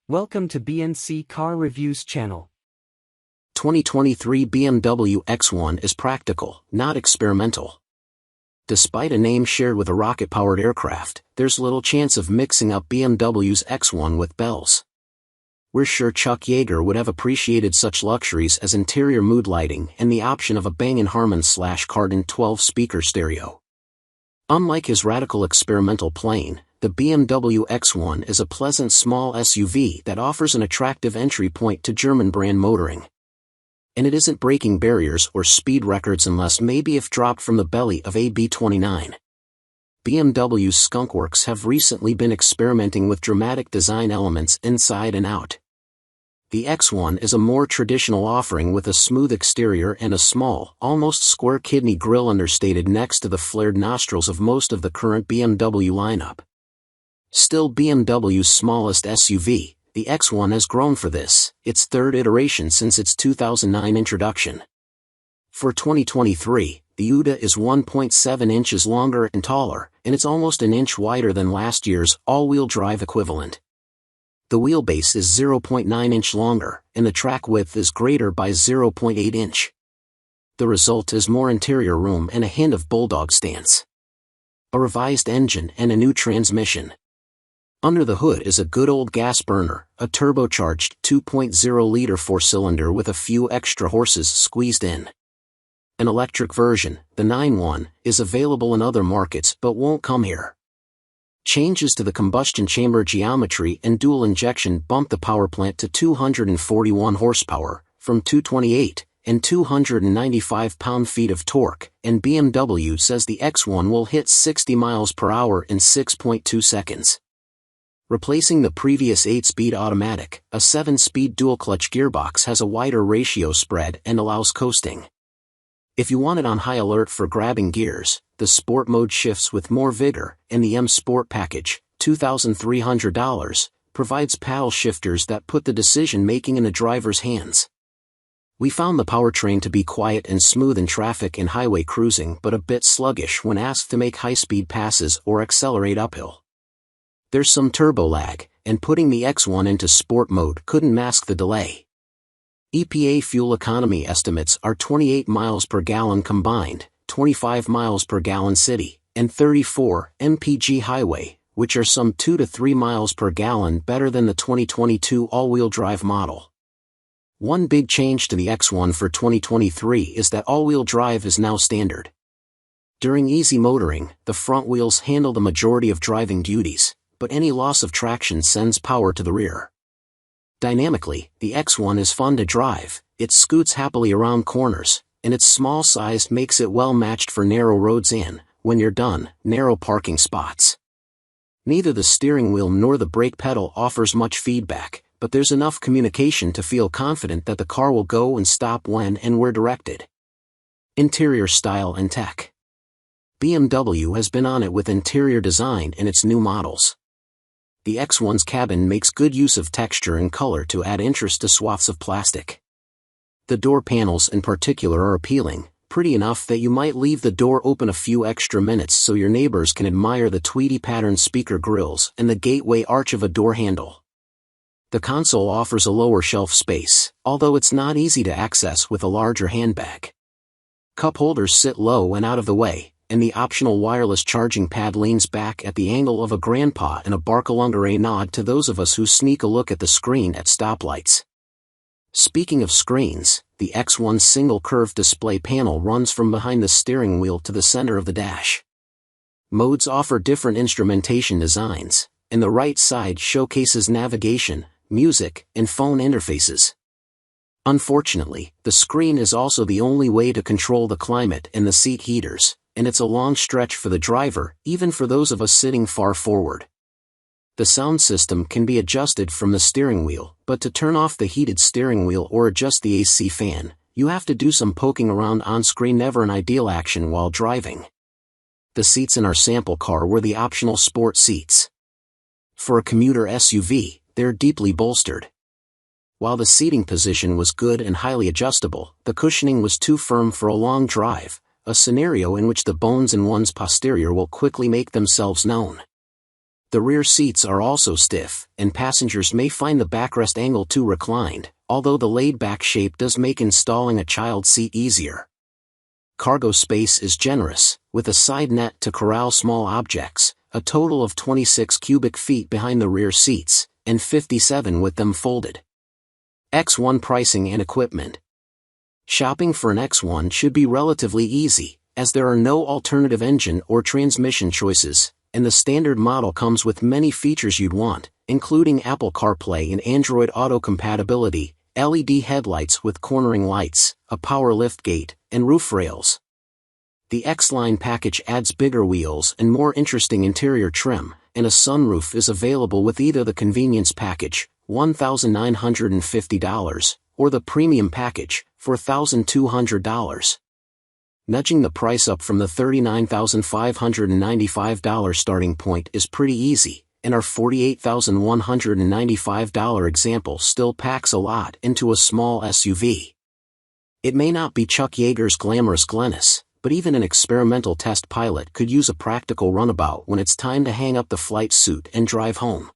Welcome to BNC Car Reviews channel. 2023 BMW X1 is practical, not experimental. Despite a name shared with a rocket-powered aircraft, there's little chance of mixing up BMW's X1 with bells. We're sure Chuck Yeager would have appreciated such luxuries as interior mood lighting and the option of a Bang & Harman/Kardon 12-speaker stereo. Unlike his radical experimental plane, the BMW X1 is a pleasant small SUV that offers an attractive entry point to German brand motoring. And it isn't breaking barriers or speed records unless maybe if dropped from the belly of a B29. BMW's skunkworks have recently been experimenting with dramatic design elements inside and out. The X1 is a more traditional offering with a smooth exterior and a small, almost square kidney grille understated next to the flared nostrils of most of the current BMW lineup. Still BMW's smallest SUV, the X1 has grown for this, its third iteration since its 2009 introduction. For 2023, the UDA is 1.7 inches longer and taller, and it's almost an inch wider than last year's all-wheel drive equivalent. The wheelbase is 0.9 inch longer, and the track width is greater by 0.8 inch. The result is more interior room and a hint of bulldog stance. A revised engine and a new transmission. Under the hood is a good old gas burner, a turbocharged 2.0-liter four-cylinder with a few extra horses squeezed in. An electric version, the 9.1, is available in other markets but won't come here. Changes to the combustion chamber geometry and dual injection bump the power plant to 241 horsepower, from 228, and 295 pound-feet of torque, and BMW says the X1 will hit 60 miles per hour in 6.2 seconds. Replacing the previous 8-speed automatic, a 7-speed dual-clutch gearbox has a wider ratio spread and allows coasting. If you want it on high alert for grabbing gears, the Sport mode shifts with more vigor, and the M Sport package, $2,300, provides paddle shifters that put the decision-making in the driver's hands. We found the powertrain to be quiet and smooth in traffic and highway cruising but a bit sluggish when asked to make high-speed passes or accelerate uphill. There's some turbo lag, and putting the X1 into Sport mode couldn't mask the delay. EPA fuel economy estimates are 28 miles per gallon combined, 25 miles per gallon city, and 34 mpg highway, which are some 2 to 3 miles per gallon better than the 2022 all-wheel drive model. One big change to the X1 for 2023 is that all-wheel drive is now standard. During easy motoring, the front wheels handle the majority of driving duties, but any loss of traction sends power to the rear. Dynamically, the X1 is fun to drive, it scoots happily around corners, and its small size makes it well matched for narrow roads and, when you're done, narrow parking spots. Neither the steering wheel nor the brake pedal offers much feedback, but there's enough communication to feel confident that the car will go and stop when and where directed. Interior style and tech. BMW has been on it with interior design in its new models. The X1's cabin makes good use of texture and color to add interest to swaths of plastic. The door panels in particular are appealing, pretty enough that you might leave the door open a few extra minutes so your neighbors can admire the Tweety patterned speaker grills and the gateway arch of a door handle. The console offers a lower shelf space, although it's not easy to access with a larger handbag. Cup holders sit low and out of the way, and the optional wireless charging pad leans back at the angle of a grandpa in a Barkalungare nod to those of us who sneak a look at the screen at stoplights. Speaking of screens, the X1's single curved display panel runs from behind the steering wheel to the center of the dash. Modes offer different instrumentation designs, and the right side showcases navigation, music, and phone interfaces. Unfortunately, the screen is also the only way to control the climate and the seat heaters, and it's a long stretch for the driver, even for those of us sitting far forward. The sound system can be adjusted from the steering wheel, but to turn off the heated steering wheel or adjust the AC fan, you have to do some poking around on screen, never an ideal action while driving. The seats in our sample car were the optional sport seats. For a commuter SUV, they're deeply bolstered. While the seating position was good and highly adjustable, the cushioning was too firm for a long drive, a scenario in which the bones in one's posterior will quickly make themselves known. The rear seats are also stiff, and passengers may find the backrest angle too reclined, although the laid-back shape does make installing a child seat easier. Cargo space is generous, with a side net to corral small objects, a total of 26 cubic feet behind the rear seats, and 57 with them folded. X1 pricing and equipment. Shopping for an X1 should be relatively easy, as there are no alternative engine or transmission choices, and the standard model comes with many features you'd want, including Apple CarPlay and Android Auto compatibility, LED headlights with cornering lights, a power liftgate, and roof rails. The X-Line package adds bigger wheels and more interesting interior trim, and a sunroof is available with either the convenience package, $1,950, or the premium package, for $1,200. Nudging the price up from the $39,595 starting point is pretty easy, and our $48,195 example still packs a lot into a small SUV. It may not be Chuck Yeager's glamorous Glennis, but even an experimental test pilot could use a practical runabout when it's time to hang up the flight suit and drive home.